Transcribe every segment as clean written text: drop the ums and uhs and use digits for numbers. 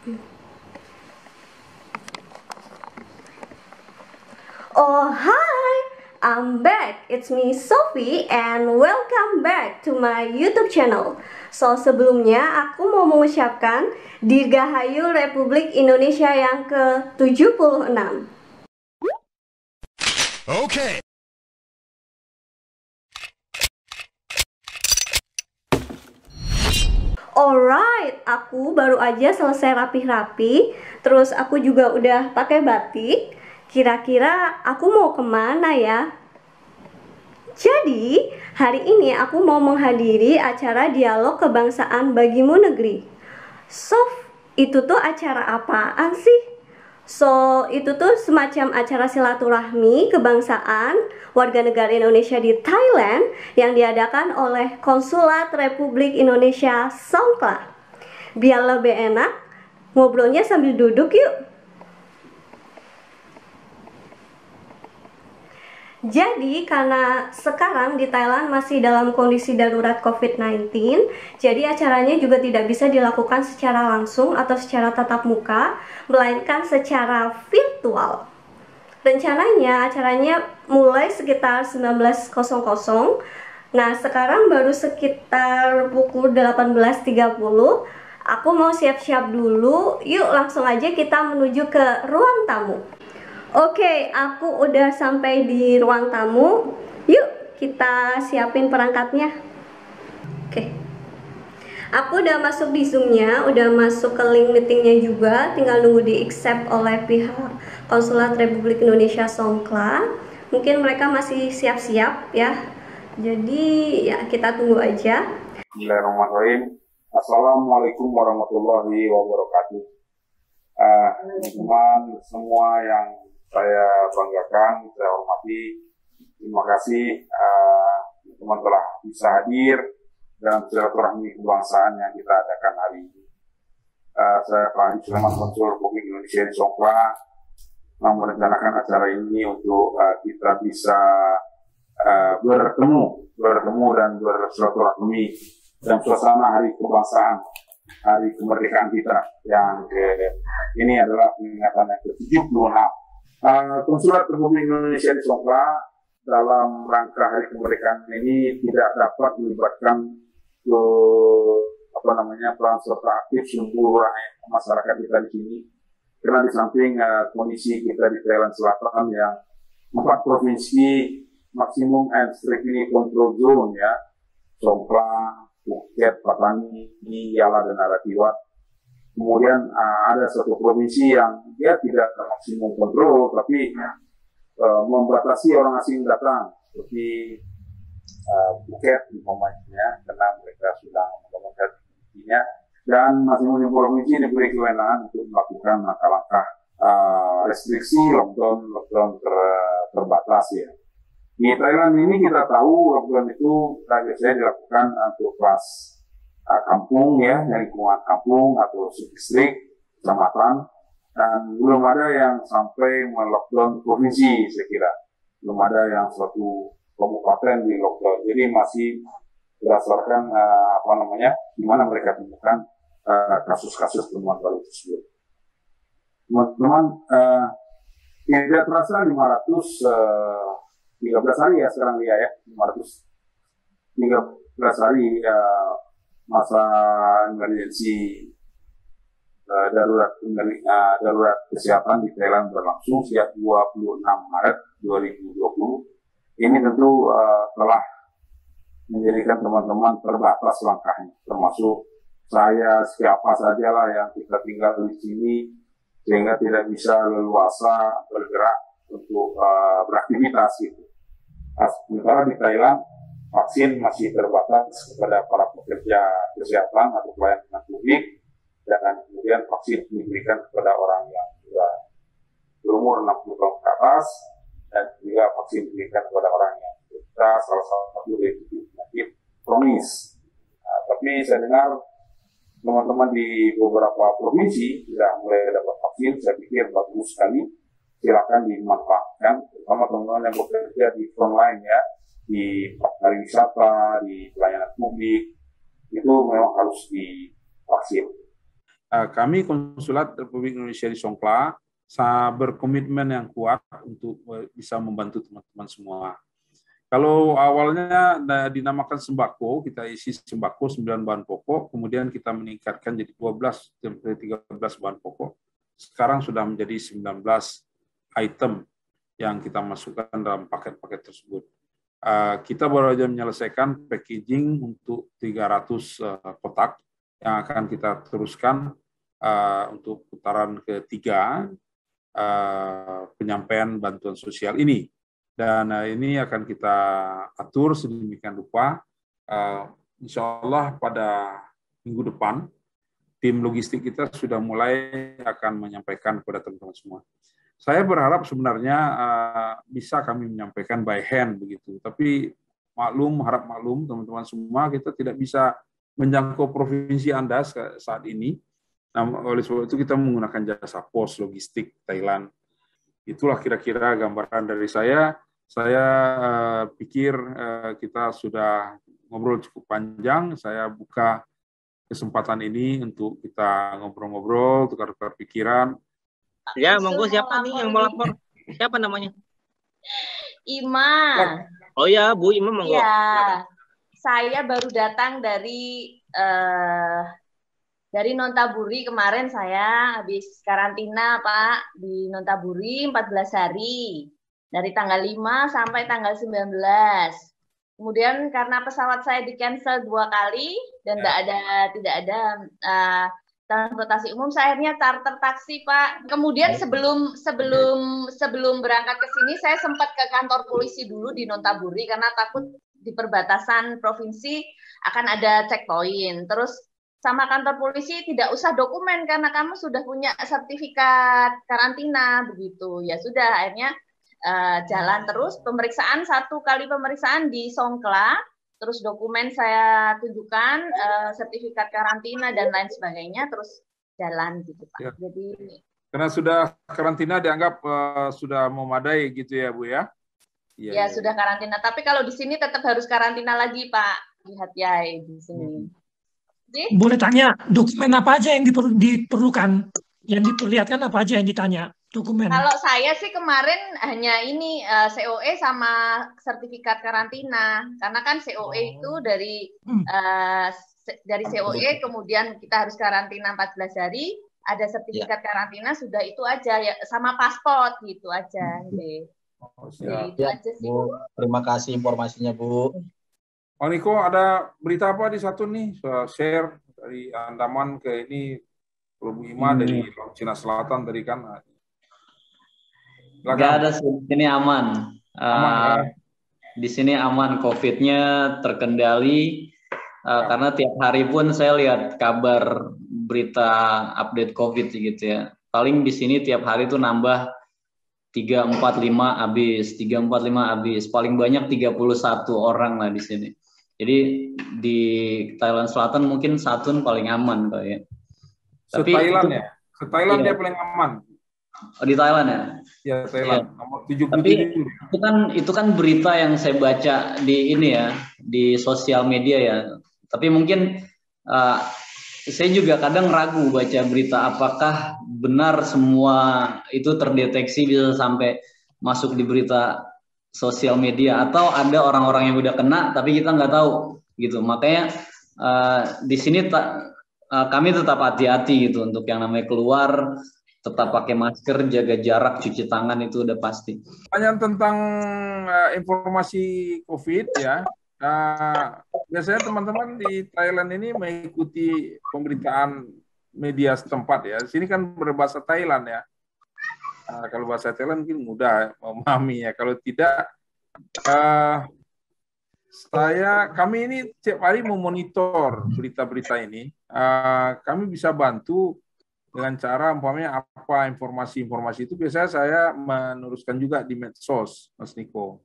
Oh hi, I'm back. It's me Sophie and welcome back to my YouTube channel. So sebelumnya aku mau mengucapkan Dirgahayu Republik Indonesia yang ke-76. Okay. Alright, aku baru aja selesai rapi-rapi. Terus aku juga udah pakai batik. Kira-kira aku mau kemana ya? Jadi, hari ini aku mau menghadiri acara dialog kebangsaan Bagimu Negeri. Sof, itu tuh acara apaan sih? So, itu tuh semacam acara silaturahmi kebangsaan warga negara Indonesia di Thailand yang diadakan oleh Konsulat Republik Indonesia Songkhla. Biar lebih enak, ngobrolnya sambil duduk yuk. Jadi karena sekarang di Thailand masih dalam kondisi darurat COVID-19, jadi acaranya juga tidak bisa dilakukan secara langsung atau secara tatap muka, melainkan secara virtual. Rencananya acaranya mulai sekitar 19.00. Nah, sekarang baru sekitar pukul 18.30. Aku mau siap-siap dulu. Yuk langsung aja kita menuju ke ruang tamu. Oke, aku udah sampai di ruang tamu. Yuk, kita siapin perangkatnya. Oke. Aku udah masuk di Zoom-nya, udah masuk ke link meetingnya juga. Tinggal nunggu di-accept oleh pihak Konsulat Republik Indonesia Songkhla. Mungkin mereka masih siap-siap ya. Jadi, ya kita tunggu aja. Bismillahirrahmanirrahim. Assalamualaikum warahmatullahi wabarakatuh. Teman-teman semua yang saya banggakan, saya hormati, terima kasih teman telah bisa hadir dalam silaturahmi kebangsaan yang kita adakan hari ini. Saya Pak Hadi Sulaiman, Konsul Republik Indonesia di Songkhla, merencanakan acara ini untuk kita bisa bertemu dan bersilaturahmi dalam suasana hari kebangsaan, hari kemerdekaan kita yang ini adalah peringatan yang ke-76. Konsulat Republik Indonesia di Songkhla dalam rangka hari kemerdekaan ini tidak dapat melibatkan peran serta aktif seluruh masyarakat kita di sini, karena di samping kondisi kita di Thailand Selatan yang 4 provinsi maksimum and strictly control zone ya, Songkhla, Phuket, Patani, Yala dan Narathiwat. Kemudian ada satu provinsi yang dia tidak maksimum kontrol, tapi membatasi orang asing datang, seperti Phuket umpamanya, karena mereka sudah menggunakan izinnya, dan masing-masing provinsi diberi kewenangan untuk melakukan langkah-langkah restriksi lockdown terbatas ya. Di Thailand ini kita tahu lockdown itu biasanya dilakukan untuk kelas kampung ya, lingkungan kampung atau subdistrik, kecamatan, dan belum ada yang sampai melockdown provinsi, saya kira. Belum ada yang suatu kabupaten di lockdown. Jadi masih berdasarkan di mana mereka temukan kasus-kasus temuan baru tersebut. Teman-teman, tidak terasa 513 hari ya sekarang dia ya, 513 hari masa emergensi darurat kesehatan di Thailand berlangsung sejak 26 Maret 2020. Ini tentu telah menjadikan teman-teman terbatas langkahnya, termasuk saya, siapa sajalah yang kita tinggal di sini, sehingga tidak bisa leluasa bergerak untuk beraktivitas gitu. Sementara di Thailand vaksin masih terbatas kepada para pekerja kesehatan atau pelayanan publik, dan kemudian vaksin diberikan kepada orang yang sudah berumur 60 tahun ke atas, dan juga vaksin diberikan kepada orang yang kita salah satu dari penyakit kronis. Tapi saya dengar teman-teman di beberapa provinsi sudah mulai dapat vaksin, saya pikir bagus sekali, silakan dimanfaatkan, terutama teman-teman yang bekerja di frontline ya, di pariwisata, di pelayanan publik, itu memang harus divaksin. kami Konsulat Republik Indonesia di Songkla berkomitmen yang kuat untuk bisa membantu teman-teman semua. Kalau awalnya dinamakan sembako, kita isi sembako 9 bahan pokok, kemudian kita meningkatkan jadi 12 sampai 13 bahan pokok. Sekarang sudah menjadi 19 item yang kita masukkan dalam paket-paket tersebut. Kita baru saja menyelesaikan packaging untuk 300 kotak yang akan kita teruskan untuk putaran ketiga penyampaian bantuan sosial ini. Dan ini akan kita atur sedemikian rupa. Insya Allah pada minggu depan, tim logistik kita sudah mulai akan menyampaikan kepada teman-teman semua. Saya berharap sebenarnya bisa kami menyampaikan by hand begitu. Tapi harap maklum teman-teman semua, kita tidak bisa menjangkau provinsi Anda saat ini. Nah, oleh sebab itu kita menggunakan jasa pos logistik Thailand. Itulah kira-kira gambaran dari saya. Saya pikir kita sudah ngobrol cukup panjang. Saya buka kesempatan ini untuk kita ngobrol-ngobrol, tukar-tukar pikiran. Ya, monggo, siapa nih yang mau lapor? Siapa namanya? Ima. Oh ya, Bu Ima, monggo. Ya, saya baru datang dari Nontaburi kemarin. Saya habis karantina, Pak, di Nontaburi 14 hari. Dari tanggal 5 sampai tanggal 19. Kemudian karena pesawat saya di-cancel 2 kali dan tidak ada transportasi umum, saya akhirnya charter taksi, Pak. Kemudian sebelum berangkat ke sini, saya sempat ke kantor polisi dulu di Nontaburi karena takut di perbatasan provinsi akan ada checkpoint. Terus sama kantor polisi tidak usah dokumen karena kamu sudah punya sertifikat karantina begitu. Ya sudah, akhirnya jalan terus. Pemeriksaan, 1 kali pemeriksaan di Songkla. Terus dokumen saya tunjukkan, sertifikat karantina dan lain sebagainya, terus jalan gitu, Pak. Ya. Jadi karena sudah karantina dianggap sudah memadai gitu ya, Bu ya? Ya, sudah karantina. Tapi kalau di sini tetap harus karantina lagi, Pak. Lihat ya di sini. Boleh tanya, dokumen apa aja yang diperlukan? Yang diperlihatkan apa aja yang ditanya? Dokumen. Kalau saya sih kemarin hanya ini COE sama sertifikat karantina, karena kan COE itu dari COE kemudian kita harus karantina 14 hari, ada sertifikat karantina sudah itu aja ya, sama paspor gitu aja. Itu aja sih, Bu. Terima kasih informasinya, Bu. Pak Niko, ada berita apa di satu nih? Share dari Andaman ke ini, kalau Bu Ima dari Laut Cina Selatan tadi kan. Nggak ada sih, di sini aman. Di sini aman, COVID-nya terkendali. Karena tiap hari pun saya lihat kabar berita update COVID gitu ya. Paling di sini tiap hari tuh nambah 3, 4, 5 habis, 3, 4, 5 habis. Paling banyak 31 orang lah di sini. Jadi di Thailand Selatan mungkin Satun paling aman kok ya. Tapi Thailand ya? Thailand dia paling aman. Oh, di Thailand ya? Ya, Thailand. Nomor 77. Tapi itu kan berita yang saya baca di ini ya, di sosial media ya. Tapi mungkin saya juga kadang ragu baca berita apakah benar semua itu terdeteksi bisa sampai masuk di berita sosial media, atau ada orang-orang yang udah kena tapi kita nggak tahu gitu. Makanya di sini kami tetap hati-hati gitu untuk yang namanya keluar, tetap pakai masker, jaga jarak, cuci tangan, itu udah pasti. Pertanyaan tentang informasi COVID ya. Biasanya teman-teman di Thailand ini mengikuti pemberitaan media setempat ya. Sini kan berbahasa Thailand ya. Kalau bahasa Thailand mungkin mudah memahami ya. Kalau tidak, kami ini setiap hari memonitor berita-berita ini. Kami bisa bantu dengan cara umpamanya apa informasi-informasi itu biasanya saya meneruskan juga di medsos, Mas Niko.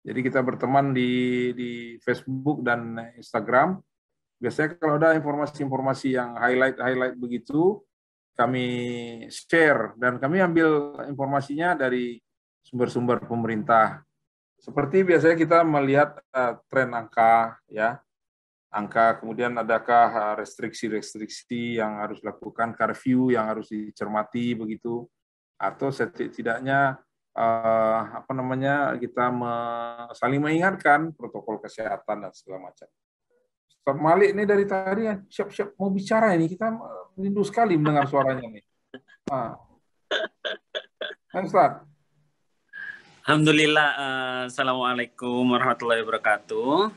Jadi kita berteman di Facebook dan Instagram. Biasanya kalau ada informasi-informasi yang highlight begitu, kami share dan kami ambil informasinya dari sumber-sumber pemerintah. Seperti biasanya kita melihat tren angka ya. angka, kemudian adakah restriksi-restriksi yang harus dilakukan, curfew yang harus dicermati begitu, atau setidaknya kita saling mengingatkan protokol kesehatan dan segala macam. Ustaz Malik ini dari tadi siap-siap mau bicara ini, kita rindu sekali mendengar suaranya nih. Ustaz. Alhamdulillah, assalamualaikum warahmatullahi wabarakatuh.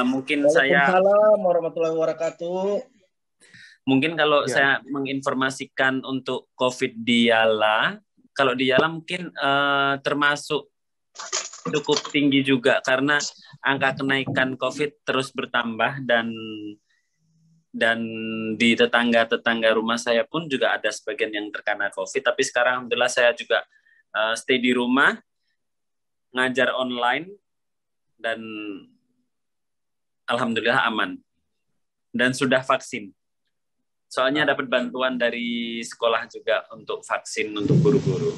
Mungkin saya Waalaikumsalam warahmatullahi wabarakatuh. Mungkin kalau saya menginformasikan untuk COVID di Yala, kalau di Yala mungkin termasuk cukup tinggi juga karena angka kenaikan COVID terus bertambah dan di tetangga-tetangga rumah saya pun juga ada sebagian yang terkena COVID. Tapi sekarang alhamdulillah saya juga stay di rumah, ngajar online, dan alhamdulillah aman. Dan sudah vaksin. Soalnya dapat bantuan dari sekolah juga untuk vaksin untuk guru-guru.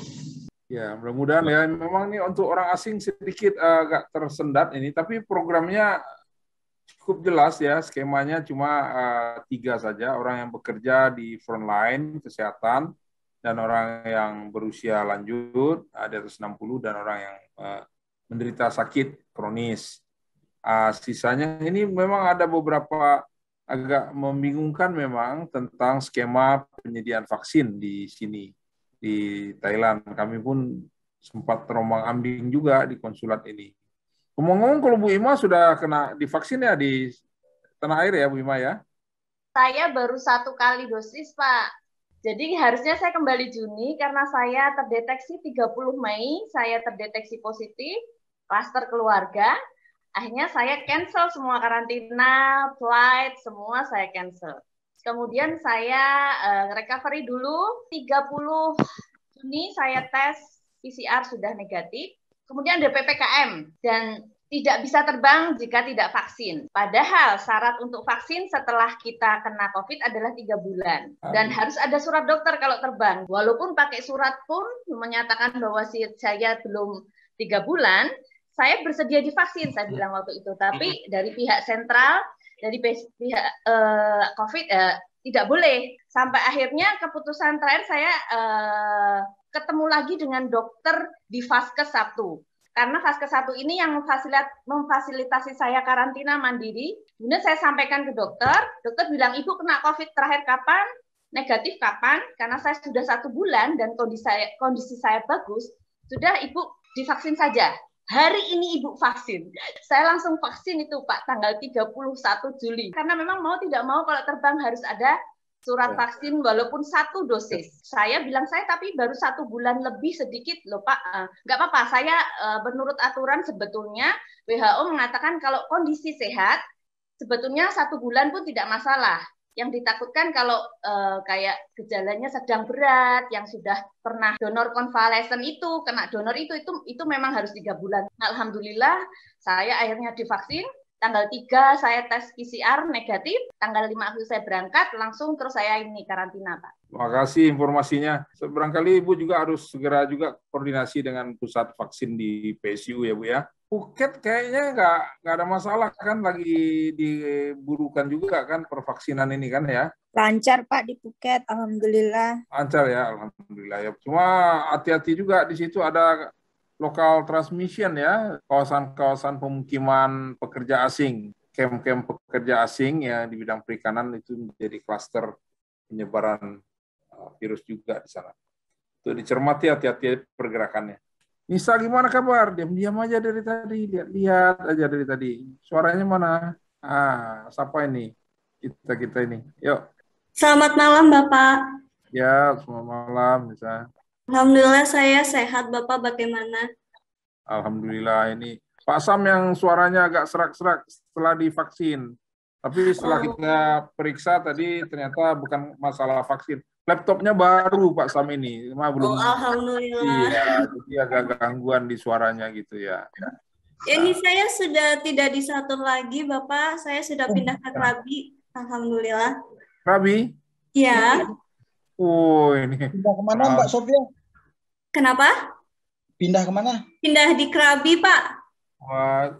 Ya, mudah-mudahan ya. Memang ini untuk orang asing sedikit agak tersendat ini, tapi programnya cukup jelas ya. Skemanya cuma 3 saja, orang yang bekerja di frontline kesehatan, dan orang yang berusia lanjut, di atas 60, dan orang yang menderita sakit kronis. Sisanya ini memang ada beberapa agak membingungkan memang tentang skema penyediaan vaksin di sini, di Thailand. Kami pun sempat terombang-ambing juga di konsulat ini. Ngomong-ngomong, kalau Bu Ima sudah kena divaksin ya di tanah air ya, Bu Ima ya? Saya baru 1 kali dosis, Pak. Jadi harusnya saya kembali Juni karena saya terdeteksi 30 Mei, saya terdeteksi positif, klaster keluarga. Akhirnya saya cancel semua karantina, flight, semua saya cancel. Kemudian saya recovery dulu, 30 Juni saya tes PCR sudah negatif. Kemudian ada PPKM dan tidak bisa terbang jika tidak vaksin. Padahal syarat untuk vaksin setelah kita kena COVID adalah 3 bulan. Dan harus ada surat dokter kalau terbang. Walaupun pakai surat pun menyatakan bahwa saya belum 3 bulan, saya bersedia divaksin, saya bilang waktu itu. Tapi dari pihak sentral, dari pihak COVID, tidak boleh. Sampai akhirnya keputusan terakhir saya ketemu lagi dengan dokter di Vaskes 1. Karena Vaskes 1 ini yang memfasilitasi saya karantina mandiri. Kemudian saya sampaikan ke dokter bilang, Ibu kena COVID terakhir kapan? Negatif kapan? Karena saya sudah 1 bulan dan kondisi saya bagus, sudah Ibu divaksin saja. Hari ini Ibu vaksin. Saya langsung vaksin itu Pak, tanggal 31 Juli. Karena memang mau tidak mau kalau terbang harus ada surat vaksin walaupun 1 dosis. Saya bilang saya tapi baru 1 bulan lebih sedikit loh Pak. Nggak apa-apa, saya menurut aturan sebetulnya WHO mengatakan kalau kondisi sehat, sebetulnya 1 bulan pun tidak masalah. Yang ditakutkan kalau kayak gejalanya sedang berat, yang sudah pernah donor konvalesen itu, kena donor itu memang harus 3 bulan. Alhamdulillah, saya akhirnya divaksin. Tanggal 3 saya tes PCR negatif, tanggal 5 Agustus saya berangkat, langsung terus saya ini karantina, Pak. Terima kasih informasinya. Barangkali Ibu juga harus segera juga koordinasi dengan pusat vaksin di PSU ya Bu ya. Phuket kayaknya nggak ada masalah kan, lagi diburukan juga kan pervaksinan ini kan ya. Lancar Pak di Phuket, alhamdulillah. Lancar ya, alhamdulillah ya. Cuma hati-hati juga di situ ada local transmission ya, kawasan-kawasan pemukiman pekerja asing, camp-camp pekerja asing ya di bidang perikanan itu menjadi klaster penyebaran virus juga di sana. Itu dicermati, hati-hati pergerakannya. Nisa gimana kabar? Diam-diam aja dari tadi, lihat aja dari tadi. Suaranya mana? Siapa ini? Kita ini. Yuk. Selamat malam Bapak. Ya, selamat malam Nisa. Alhamdulillah saya sehat, Bapak bagaimana? Alhamdulillah, ini Pak Sam yang suaranya agak serak-serak setelah divaksin. Tapi setelah kita periksa tadi ternyata bukan masalah vaksin. Laptopnya baru Pak Sam ini, belum. Alhamdulillah. Iya, jadi agak gangguan di suaranya gitu ya. Ini saya sudah tidak disatur lagi, Bapak. Saya sudah pindah ke Krabi. Alhamdulillah. Krabi? Iya. Oh, ini. Pindah kemana Mbak Sofia? Kenapa? Pindah kemana? Pindah di Krabi, Pak.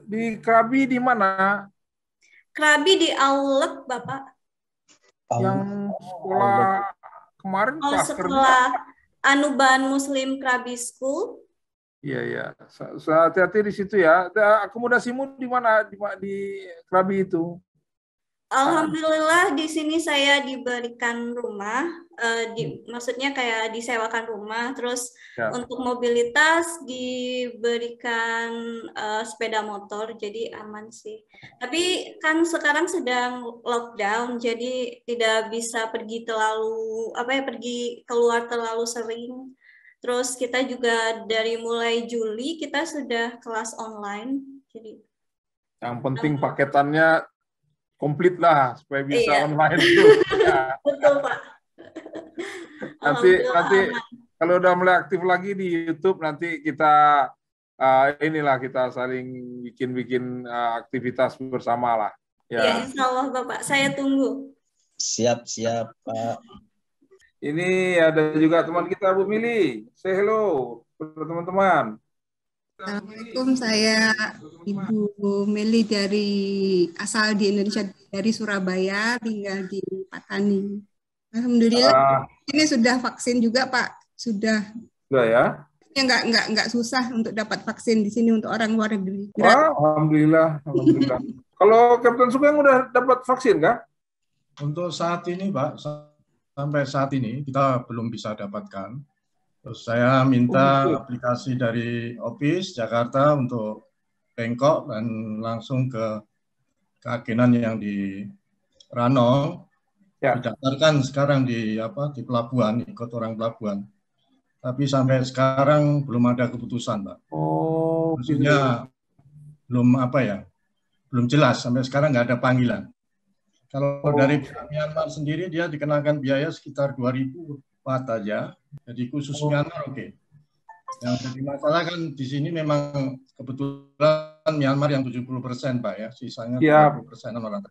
Di Krabi di mana? Krabi di Aulek, Bapak. Yang sekolah kemarin Oh, klaster. sekolah Anuban Muslim Krabi School. Iya, iya. Hati-hati di situ ya. Akomodasimu di mana di Krabi itu? Alhamdulillah di sini saya diberikan rumah, maksudnya kayak disewakan rumah, terus Ya. untuk mobilitas diberikan sepeda motor, jadi aman sih. Tapi kan sekarang sedang lockdown, jadi tidak bisa pergi pergi keluar terlalu sering. Terus kita juga dari mulai Juli kita sudah kelas online, jadi. Yang penting paketannya komplit lah supaya bisa Iya. online itu. Ya. Betul, Pak. Nanti Alhamdulillah aman. kalau udah mulai aktif lagi di YouTube nanti kita kita saling bikin aktivitas bersama lah. Ya, insya Allah Bapak, saya tunggu. Siap, Pak. Ini ada juga teman kita Bu Mili. Say hello teman-teman. Assalamualaikum, saya Ibu Meli asal di Indonesia, dari Surabaya, tinggal di Patani. Alhamdulillah ini sudah vaksin juga, Pak. Sudah ya? Nggak susah untuk dapat vaksin di sini untuk orang luar negeri. Wah, alhamdulillah. Kalau Kapten Sugeng udah dapat vaksin kah? Untuk saat ini, Pak, sampai saat ini kita belum bisa dapatkan. Terus saya minta aplikasi dari Opis Jakarta untuk Bengkok dan langsung ke keagenan yang di Ranong. Ya. Didaftarkan sekarang di pelabuhan, ikut orang pelabuhan. Tapi sampai sekarang belum ada keputusan, Pak. Oh, maksudnya belum jelas, sampai sekarang nggak ada panggilan. Kalau dari Myanmar sendiri dia dikenakan biaya sekitar 2.000 Baht aja. Jadi khusus Myanmar oke. Yang jadi masalah kan di sini memang kebetulan Myanmar yang 70%, Pak ya, sisanya 30% orang.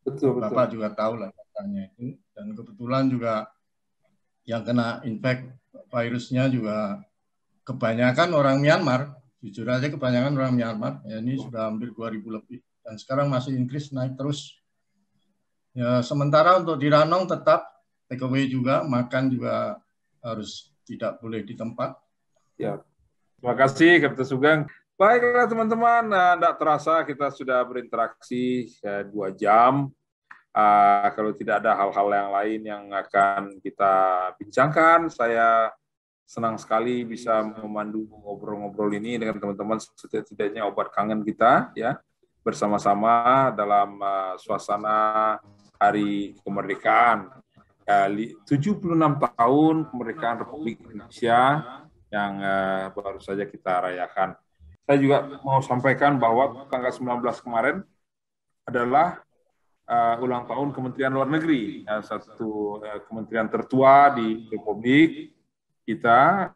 Betul. Bapak juga tahu lah katanya itu. Dan kebetulan juga yang kena infek virusnya juga kebanyakan orang Myanmar. Jujur aja kebanyakan orang Myanmar. Ya, ini sudah hampir 2.000 lebih. Dan sekarang masih increase naik terus. Ya, sementara untuk di Ranong tetap take away juga, makan juga harus tidak boleh di tempat. Ya, terima kasih Kapten Sugeng. Baiklah teman-teman, tidak terasa kita sudah berinteraksi 2 jam. Kalau tidak ada hal-hal yang lain yang akan kita bincangkan, saya senang sekali bisa memandu ngobrol-ngobrol ini dengan teman-teman, setidaknya obat kangen kita ya bersama-sama dalam suasana Hari Kemerdekaan. 76 tahun kemerdekaan Republik Indonesia yang baru saja kita rayakan. Saya juga mau sampaikan bahwa tanggal 19 kemarin adalah ulang tahun Kementerian Luar Negeri, satu kementerian tertua di Republik kita,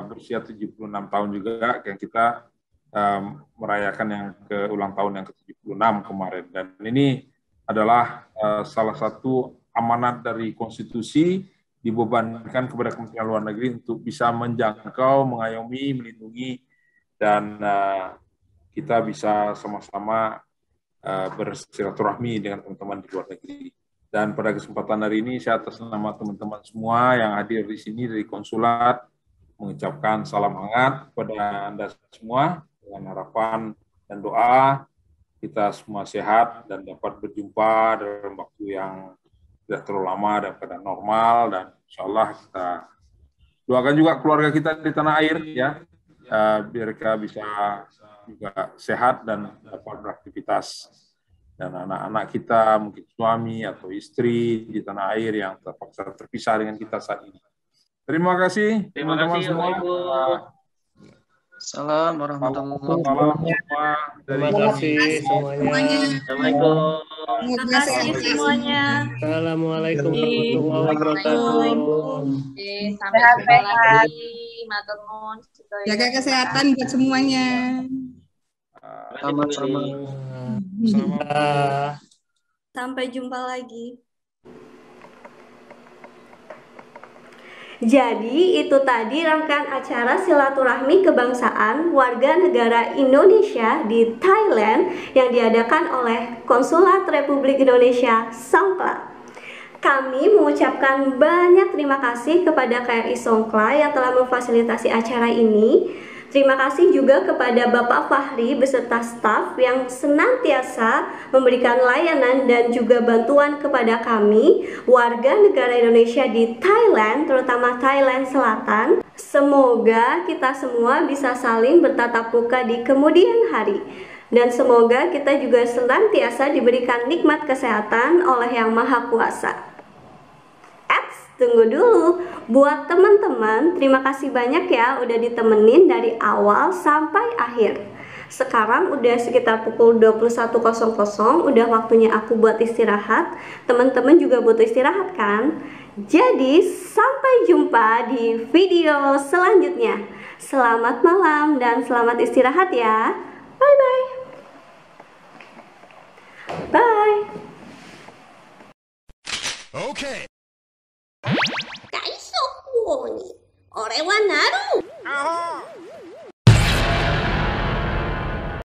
berusia 76 tahun juga, yang kita merayakan yang ulang tahun yang ke-76 kemarin. Dan ini adalah salah satu amanat dari konstitusi dibebankan kepada Kementerian Luar Negeri untuk bisa menjangkau, mengayomi, melindungi, dan kita bisa sama-sama bersilaturahmi dengan teman-teman di luar negeri. Dan pada kesempatan hari ini, saya atas nama teman-teman semua yang hadir di sini dari konsulat mengucapkan salam hangat kepada Anda semua dengan harapan dan doa kita semua sehat dan dapat berjumpa dalam waktu yang tidak terlalu lama dan keadaan normal, dan insya Allah kita doakan juga keluarga kita di tanah air ya, biar mereka bisa juga sehat dan dapat beraktivitas, dan anak-anak kita mungkin suami atau istri di tanah air yang terpaksa terpisah dengan kita saat ini. Terima kasih teman-teman semua. Salam warahmatullahi wabarakatuh. Terima kasih semuanya. Assalamualaikum. Terima kasih semuanya. Assalamualaikum warahmatullahi wabarakatuh. Sampai jumpa lagi. Matur nuwun. Jaga kesehatan buat semuanya. Sama-sama. Sampai jumpa lagi. Jadi itu tadi rangkaian acara silaturahmi kebangsaan warga negara Indonesia di Thailand yang diadakan oleh Konsulat Republik Indonesia Songkla. Kami mengucapkan banyak terima kasih kepada KRI Songkla yang telah memfasilitasi acara ini. Terima kasih juga kepada Bapak Fahri beserta staf yang senantiasa memberikan layanan dan juga bantuan kepada kami, warga negara Indonesia di Thailand, terutama Thailand Selatan. Semoga kita semua bisa saling bertatap muka di kemudian hari. Dan semoga kita juga senantiasa diberikan nikmat kesehatan oleh Yang Maha Kuasa. Tunggu dulu, buat teman-teman, terima kasih banyak ya udah ditemenin dari awal sampai akhir. Sekarang udah sekitar pukul 21.00, udah waktunya aku buat istirahat. Teman-teman juga butuh istirahat kan? Jadi, sampai jumpa di video selanjutnya. Selamat malam dan selamat istirahat ya. Bye-bye. Bye. Okay. 大速報に俺はなる